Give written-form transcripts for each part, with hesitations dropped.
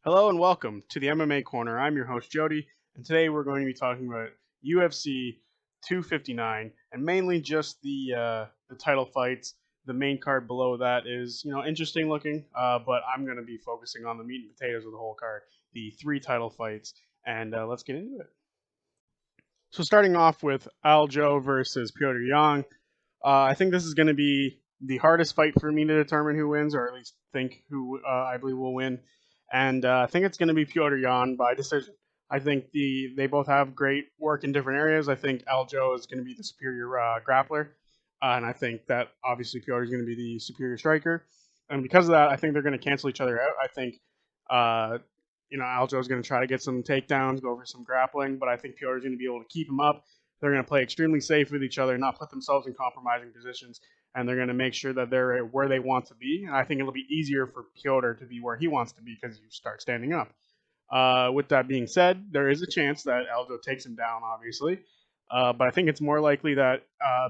Hello and welcome to the MMA Corner. I'm your host Jody, and today we're going to be talking about UFC 259 and mainly just the title fights. The main card below that is interesting looking, but I'm going to be focusing on the meat and potatoes of the whole card, the three title fights, and let's get into it. So starting off with Aljo versus Piotr Yang, I think this is going to be the hardest fight for me to determine who wins, or at least think who I believe will win. And I think it's going to be Piotr Jan by decision. I think they both have great work in different areas. I think Aljo is going to be the superior grappler, and I think that obviously Piotr is going to be the superior striker. And because of that, I think they're going to cancel each other out. I think uh, Aljo is going to try to get some takedowns, go over some grappling, but I think Piotr is going to be able to keep him up. They're going to play extremely safe with each other, not put themselves in compromising positions, and they're going to make sure that they're where they want to be. And I think it'll be easier for Piotr to be where he wants to be because you start standing up. With that being said, there is a chance that Aljo takes him down, obviously, but I think it's more likely that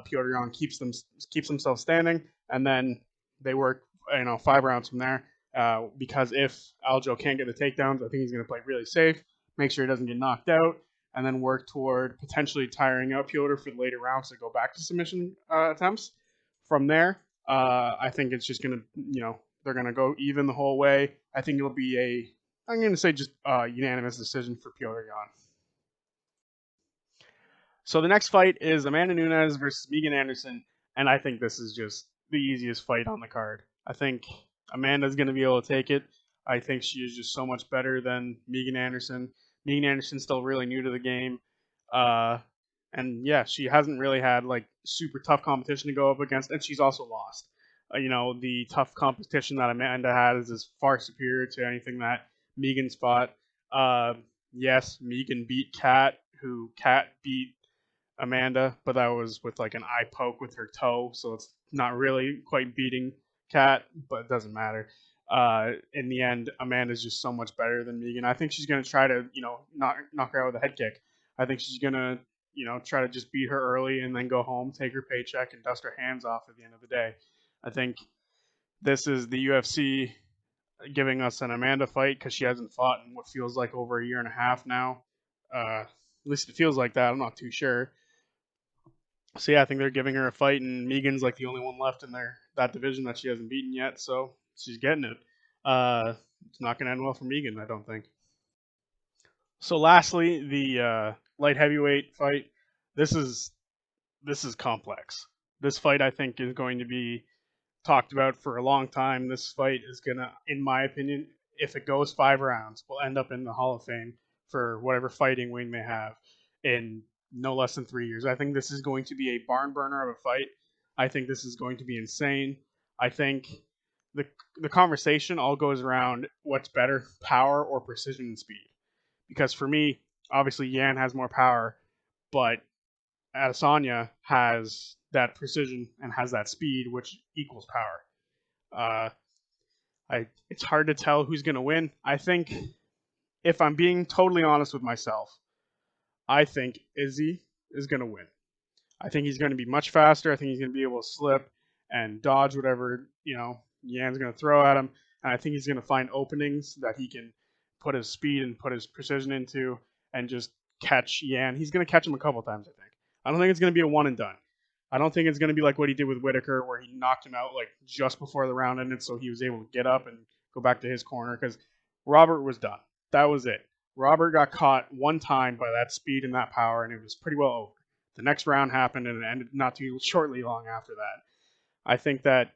Piotr Jan keeps himself standing, and then they work 5 rounds from there. Because if Aljo can't get the takedowns, I think he's going to play really safe, make sure he doesn't get knocked out, and then work toward potentially tiring out Piotr for the later rounds to go back to submission attempts. From there, I think it's just going to, they're going to go even the whole way. I think it'll be I'm going to say just unanimous decision for Piotr Jan. So the next fight is Amanda Nunes versus Megan Anderson, and I think this is just the easiest fight on the card. I think Amanda's going to be able to take it. I think she is just so much better than Megan Anderson. Megan Anderson's still really new to the game, uh, and yeah, she hasn't really had like super tough competition to go up against, and she's also lost. The tough competition that Amanda has is far superior to anything that Megan's fought. Uh, yes, Megan beat Kat beat Amanda, but that was with like an eye poke with her toe, so it's not really quite beating Kat, but it doesn't matter. In the end, Amanda's just so much better than Megan. I think she's gonna try to, knock her out with a head kick. I think she's gonna, try to just beat her early and then go home, take her paycheck, and dust her hands off at the end of the day. I think this is the UFC giving us an Amanda fight because she hasn't fought in what feels like over a year and a half now. At least it feels like that. I'm not too sure. So yeah, I think they're giving her a fight, and Megan's like the only one left in that division that she hasn't beaten yet, so she's getting it. Uh, it's not going to end well for Megan, I don't think. So lastly, the light heavyweight fight. This is this is complex. This fight I think is going to be talked about for a long time. This fight is gonna, in my opinion, if it goes 5 rounds, will end up in the Hall of Fame for whatever fighting we may have in no less than 3 years. I think this is going to be a barn burner of a fight. I think this is going to be insane. I think the the conversation all goes around what's better, power or precision and speed. Because for me, obviously Yan has more power, but Adesanya has that precision and has that speed, which equals power. Uh, it's hard to tell who's going to win. I think if I'm being totally honest with myself, I think Izzy is going to win. I think he's going to be much faster. I think he's going to be able to slip and dodge whatever Yan's going to throw at him, and I think he's going to find openings that he can put his speed and put his precision into, and just catch Yan. He's going to catch him a couple times. I don't think it's going to be a one and done. I don't think it's going to be like what he did with Whitaker, where he knocked him out like just before the round ended, so he was able to get up and go back to his corner. Because Robert was done. That was it. Robert got caught one time by that speed and that power, and it was pretty well over. The next round happened, and it ended not too shortly long after that. I think that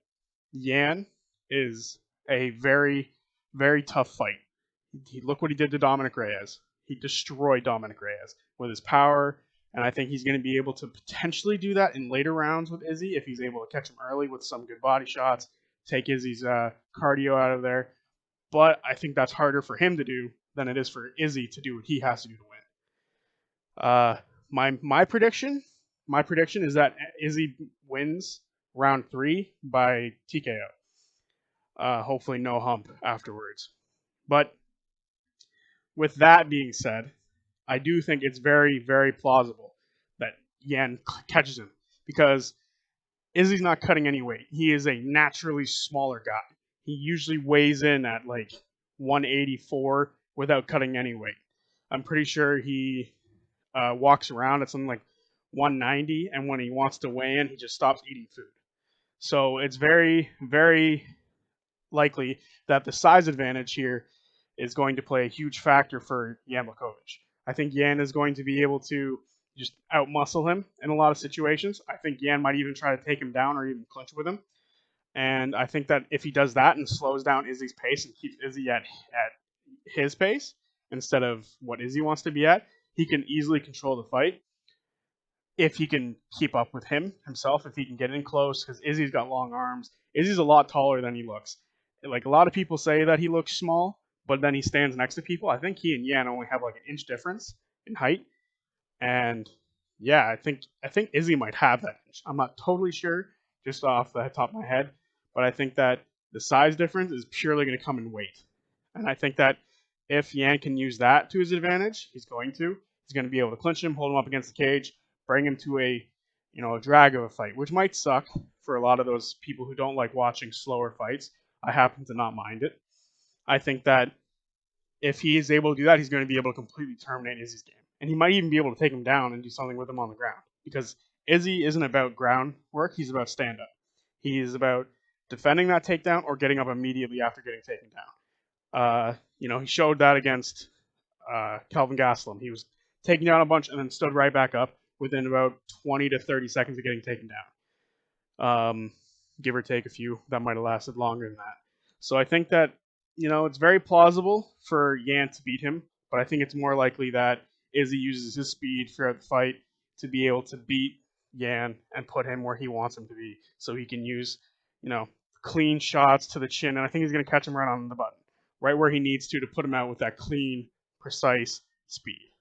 Yan is a very, very tough fight. Look what he did to Dominic Reyes. He destroyed Dominic Reyes with his power, and I think he's going to be able to potentially do that in later rounds with Izzy if he's able to catch him early with some good body shots, take Izzy's cardio out of there. But I think that's harder for him to do than it is for Izzy to do what he has to do to win. My prediction is that Izzy wins round 3 by TKO. Hopefully no hump afterwards. But with that being said, I do think it's very, very plausible that Yan catches him because Izzy's not cutting any weight. He is a naturally smaller guy. He usually weighs in at like 184 without cutting any weight. I'm pretty sure he walks around at something like 190, and when he wants to weigh in, he just stops eating food. So it's very, very likely that the size advantage here is going to play a huge factor for Jan Blachowicz. I think Jan is going to be able to just outmuscle him in a lot of situations. I think Jan might even try to take him down or even clinch with him. And I think that if he does that and slows down Izzy's pace and keeps Izzy at his pace instead of what Izzy wants to be at, he can easily control the fight if he can keep up with himself, if he can get in close, because Izzy's got long arms. Izzy's a lot taller than he looks. Like, a lot of people say that he looks small, but then he stands next to people. I think he and Yan only have like an inch difference in height, and yeah, I think Izzy might have that inch. I'm not totally sure, just off the top of my head, but I think that the size difference is purely going to come in weight, and I think that if Yan can use that to his advantage, he's going to. He's going to be able to clinch him, hold him up against the cage, bring him to a drag of a fight, which might suck for a lot of those people who don't like watching slower fights. I happen to not mind it. I think that if he is able to do that, he's going to be able to completely terminate Izzy's game. And he might even be able to take him down and do something with him on the ground. Because Izzy isn't about ground work, he's about stand up. He is about defending that takedown or getting up immediately after getting taken down. He showed that against Kelvin Gastelum. He was taken down a bunch and then stood right back up within about 20 to 30 seconds of getting taken down. Give or take a few. That might have lasted longer than that. So I think that, it's very plausible for Yan to beat him, but I think it's more likely that Izzy uses his speed throughout the fight to be able to beat Yan and put him where he wants him to be, so he can use, clean shots to the chin, and I think he's going to catch him right on the button, right where he needs to put him out with that clean, precise speed.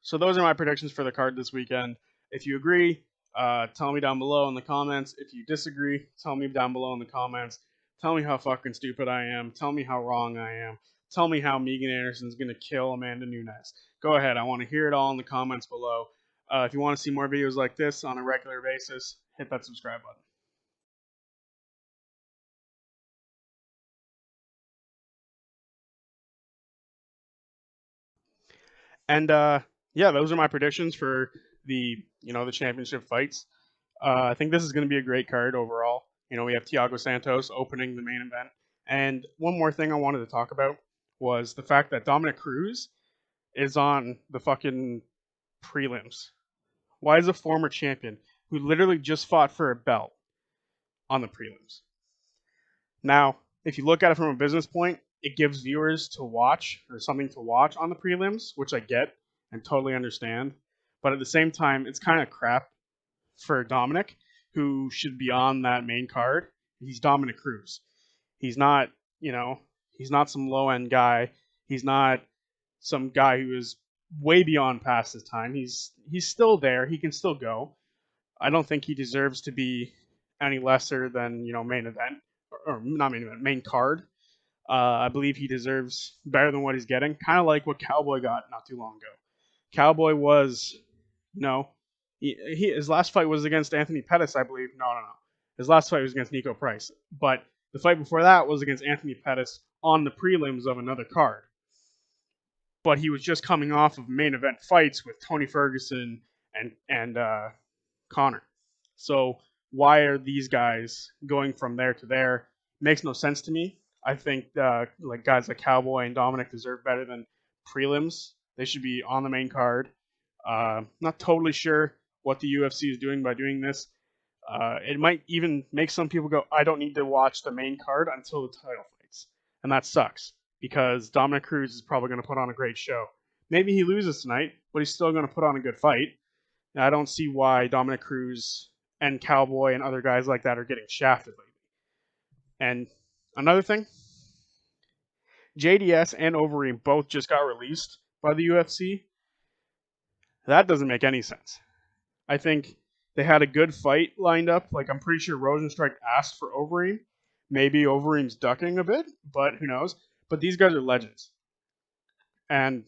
So those are my predictions for the card this weekend. If you agree, tell me down below in the comments. If you disagree, tell me down below in the comments. Tell me how fucking stupid I am. Tell me how wrong I am. Tell me how Megan Anderson's going to kill Amanda Nunes. Go ahead. I want to hear it all in the comments below. If you want to see more videos like this on a regular basis, hit that subscribe button. And yeah, those are my predictions for the championship fights. I think this is going to be a great card overall. We have Thiago Santos opening the main event. And one more thing I wanted to talk about was the fact that Dominic Cruz is on the fucking prelims. Why is a former champion who literally just fought for a belt on the prelims? Now, if you look at it from a business point, it gives viewers to watch or something to watch on the prelims, which I get and totally understand. But at the same time, it's kind of crap for Dominic, who should be on that main card. He's Dominic Cruz. He's not, he's not some low end guy. He's not some guy who is way beyond past his time. He's still there. He can still go. I don't think he deserves to be any lesser than main event or not main event, main card. I believe he deserves better than what he's getting. Kind of like what Cowboy got not too long ago. Cowboy was, his last fight was against Anthony Pettis, I believe. No. His last fight was against Nico Price. But the fight before that was against Anthony Pettis on the prelims of another card. But he was just coming off of main event fights with Tony Ferguson and Connor. So why are these guys going from there to there? Makes no sense to me. I think like guys like Cowboy and Dominic deserve better than prelims. They should be on the main card. Not totally sure what the UFC is doing by doing this. It might even make some people go, I don't need to watch the main card until the title fights. And that sucks because Dominic Cruz is probably going to put on a great show. Maybe he loses tonight, but he's still going to put on a good fight. And I don't see why Dominic Cruz and Cowboy and other guys like that are getting shafted lately. And another thing, JDS and Overeem both just got released by the UFC. That doesn't make any sense. I think they had a good fight lined up. Like, I'm pretty sure Rosenstrike asked for Overeem. Maybe Overeem's ducking a bit, but who knows? But these guys are legends. And,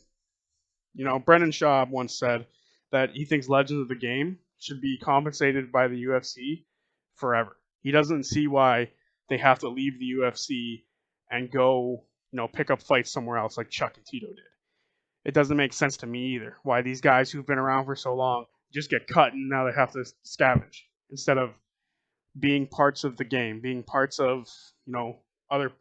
Brendan Schaub once said that he thinks legends of the game should be compensated by the UFC forever. He doesn't see why they have to leave the UFC and go, pick up fights somewhere else like Chuck and Tito did. It doesn't make sense to me either. Why these guys who've been around for so long just get cut and now they have to scavenge instead of being parts of the game, being parts of other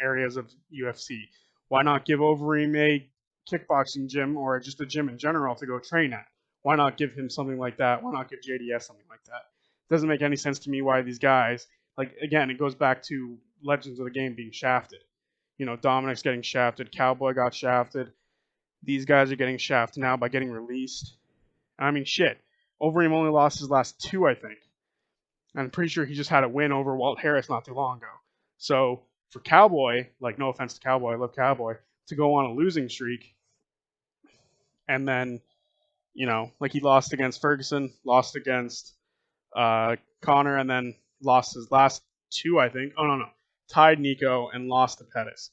areas of UFC. Why not give Overeem a kickboxing gym or just a gym in general to go train at? Why not give him something like that? Why not give JDS something like that? It doesn't make any sense to me why these guys, like, again, it goes back to legends of the game being shafted. Dominic's getting shafted, Cowboy got shafted. These guys are getting shafted now by getting released. I mean, shit. Overeem only lost his last two, I think. I'm pretty sure he just had a win over Walt Harris not too long ago. So for Cowboy, like, no offense to Cowboy, I love Cowboy, to go on a losing streak and then, like, he lost against Ferguson, lost against Connor, and then lost his last two, I think. Oh, no. Tied Nico and lost to Pettis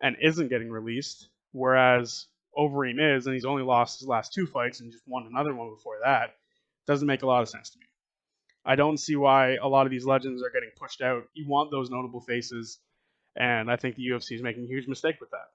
and isn't getting released, whereas Overeem is, and he's only lost his last two fights and just won another one before that. Doesn't make a lot of sense to me. I don't see why a lot of these legends are getting pushed out. You want those notable faces, and I think the UFC is making a huge mistake with that.